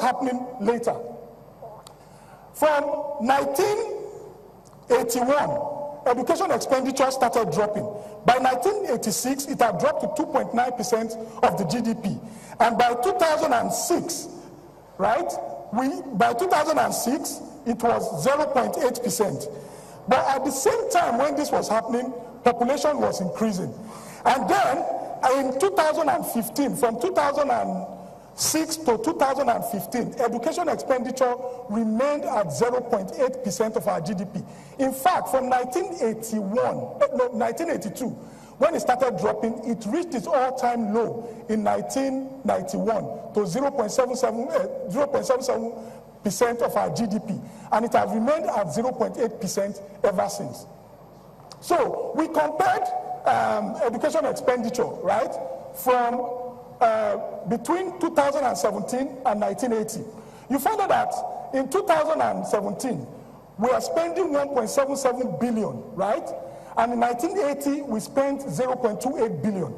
happening later. From 1981, education expenditure started dropping. By 1986, it had dropped to 2.9% of the GDP. And by 2006, right, by 2006, it was 0.8%. But at the same time when this was happening, population was increasing. And then in 2015, from 2006 to 2015, education expenditure remained at 0.8% of our GDP. In fact, from 1982, when it started dropping, it reached its all-time low in 1991 to 0.77% of our GDP, and it has remained at 0.8% ever since. So we compared education expenditure, right, from between 2017 and 1980. You find out that in 2017, we are spending 1.77 billion, right? And in 1980, we spent 0.28 billion.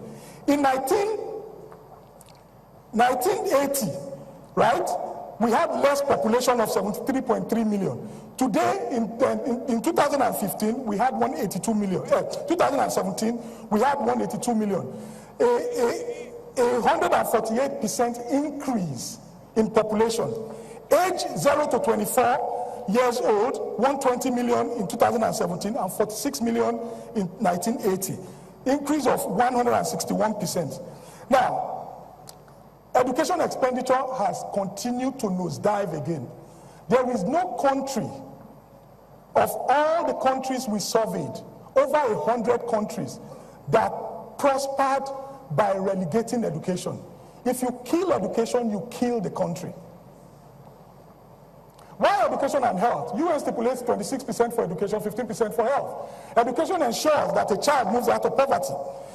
In 1980, right, we had less population of 73.3 million. Today, in 2015, we had 182 million. 2017, we had 182 million. A 148% increase in population. Age 0 to 24 years old, 120 million in 2017 and 46 million in 1980. Increase of 161%. Now, education expenditure has continued to nosedive again. There is no country, of all the countries we surveyed, over 100 countries, that prospered by relegating education. If you kill education, you kill the country. Why education and health? UN stipulates 26% for education, 15% for health. Education ensures that a child moves out of poverty.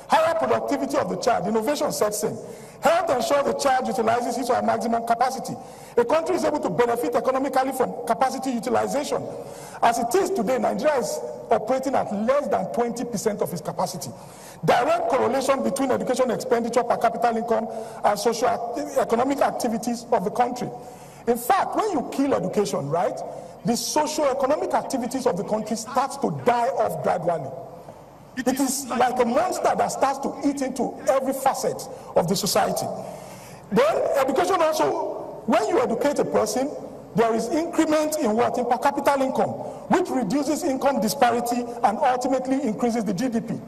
Higher productivity of the child, innovation sets in. Health ensures the child utilizes his or her maximum capacity. A country is able to benefit economically from capacity utilization. As it is today, Nigeria is operating at less than 20% of its capacity. Direct correlation between education expenditure per capita income and socio-economic activities of the country. In fact, when you kill education, right, the socio-economic activities of the country starts to die off gradually. It is like a monster that starts to eat into every facet of the society. Then education also, when you educate a person, there is increment in what? In per capita income, which reduces income disparity and ultimately increases the GDP.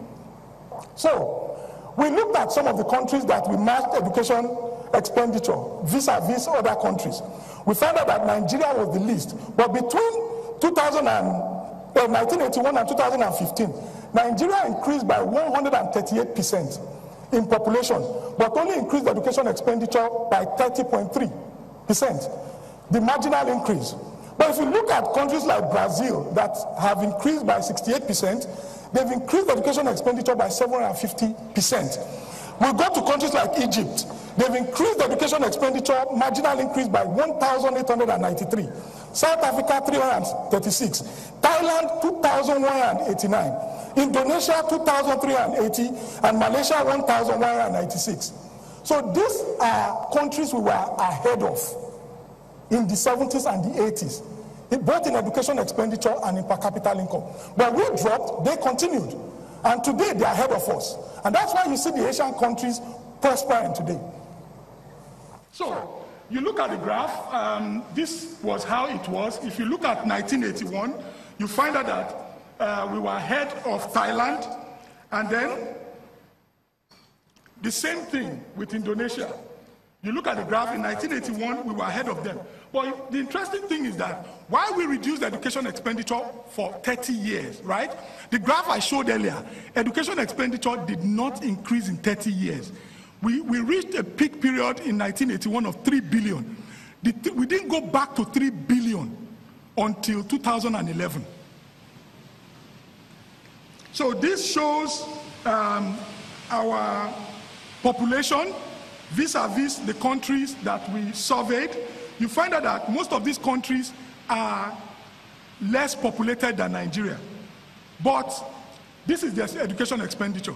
So, we looked at some of the countries that we matched education expenditure vis-a-vis other countries. We found out that Nigeria was the least. But between 1981 and 2015, Nigeria increased by 138% in population, but only increased education expenditure by 30.3%, the marginal increase. But if you look at countries like Brazil that have increased by 68%, they've increased education expenditure by 750%. We go to countries like Egypt. They've increased education expenditure, marginal increase by 1,893. South Africa, 336. Thailand, 2,189. Indonesia, 2,380. And Malaysia, 1,196. So these are countries we were ahead of in the 70s and the 80s, both in education expenditure and in per capita income. But we dropped, they continued. And today they are ahead of us. And that's why you see the Asian countries prospering today. So, you look at the graph, this was how it was. If you look at 1981, you find out that we were ahead of Thailand, and then the same thing with Indonesia. You look at the graph, in 1981, we were ahead of them. But the interesting thing is that while we reduced education expenditure for 30 years, right? The graph I showed earlier, education expenditure did not increase in 30 years. We reached a peak period in 1981 of 3 billion. We didn't go back to 3 billion until 2011. So this shows our population vis-a-vis the countries that we surveyed. You find out that most of these countries are less populated than Nigeria. But this is their education expenditure.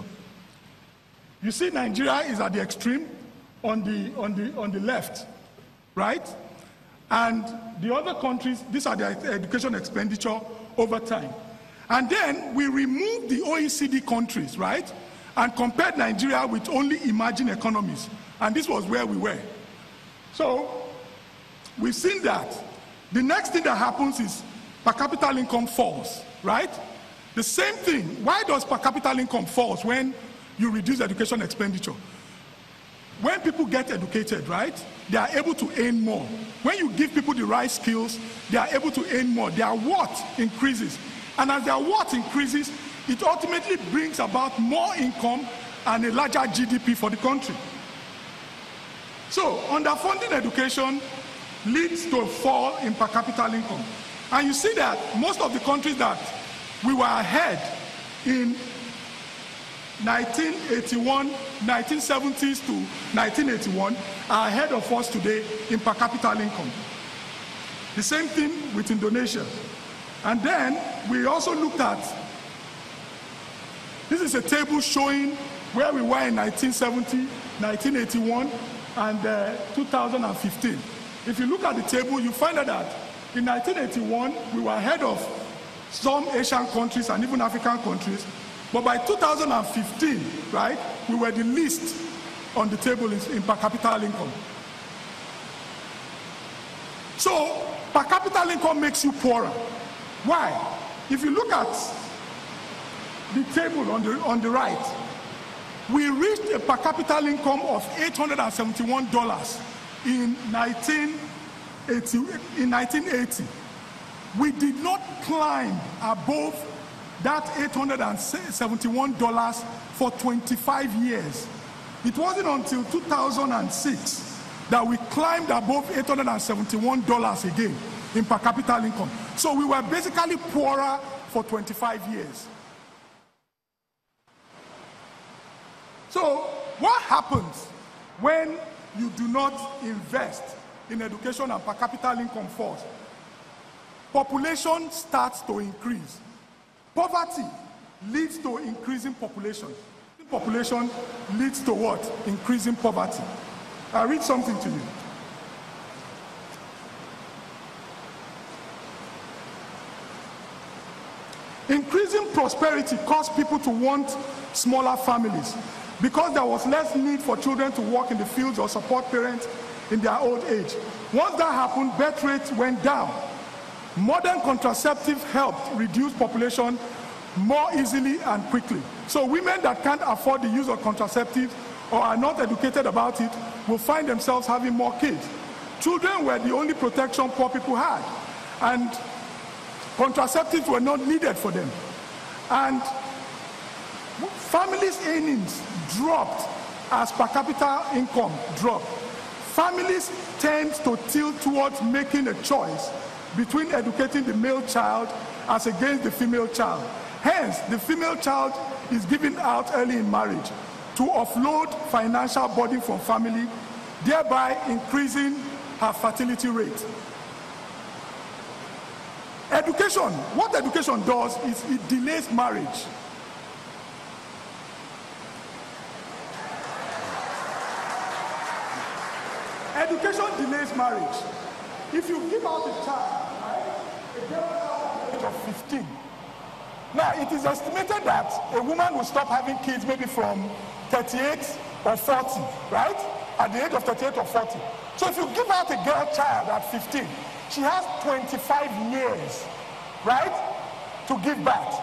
You see Nigeria is at the extreme on the left, right? And the other countries, these are their education expenditure over time. And then we removed the OECD countries, right? And compared Nigeria with only emerging economies. And this was where we were. So we've seen that. The next thing that happens is per capita income falls, right? The same thing. Why does per capita income falls when you reduce education expenditure? When people get educated, right, they are able to earn more. When you give people the right skills, they are able to earn more. Their worth increases. And as their worth increases, it ultimately brings about more income and a larger GDP for the country. So, underfunding education leads to a fall in per capita income. And you see that most of the countries that we were ahead in 1981, 1970s to 1981 are ahead of us today in per capita income. The same thing with Indonesia. And then we also looked at, this is a table showing where we were in 1970, 1981, and 2015. If you look at the table, you find out that in 1981, we were ahead of some Asian countries and even African countries. But by 2015, right, we were the least on the table in per capita income. So, per capita income makes you poorer. Why? If you look at the table on the right, we reached a per capita income of $871 in 1980. We did not climb above that $871 for 25 years. It wasn't until 2006 that we climbed above $871 again in per capita income. So we were basically poorer for 25 years. So what happens when you do not invest in education and per capita income falls? Population starts to increase. Poverty leads to increasing population. Population leads to what? Increasing poverty. I'll read something to you. Increasing prosperity caused people to want smaller families because there was less need for children to work in the fields or support parents in their old age. Once that happened, birth rates went down. Modern contraceptives helped reduce population more easily and quickly. So women that can't afford the use of contraceptives or are not educated about it will find themselves having more kids. Children were the only protection poor people had, and contraceptives were not needed for them. And families' earnings dropped as per capita income dropped. Families tend to tilt towards making a choice between educating the male child as against the female child. Hence, the female child is given out early in marriage to offload financial burden from family, thereby increasing her fertility rate. Education, what education does is it delays marriage. Education delays marriage. If you give out a child, right, a girl at the age of 15, now it is estimated that a woman will stop having kids maybe from 38 or 40, right? At the age of 38 or 40. So if you give out a girl child at 15, she has 25 years, right, to give birth.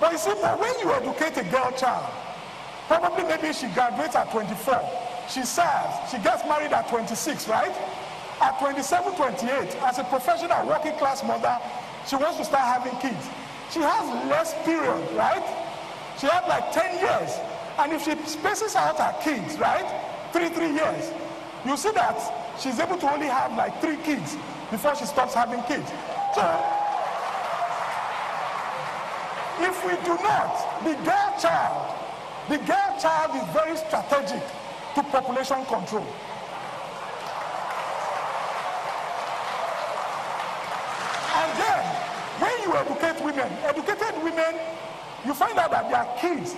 But you see, when you educate a girl child, probably maybe she graduates at 24, she serves, she gets married at 26, right? At 27, 28, as a professional working class mother, she wants to start having kids. She has less period, right? She has like 10 years. And if she spaces out her kids, right, 3 years, you see that she's able to only have like 3 kids before she stops having kids. So, if we do not, the girl child is very strategic to population control. And then, when you educate women, educated women, you find out that their kids,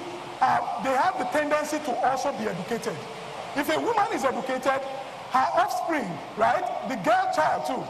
they have the tendency to also be educated. If a woman is educated, her offspring, right, the girl child too,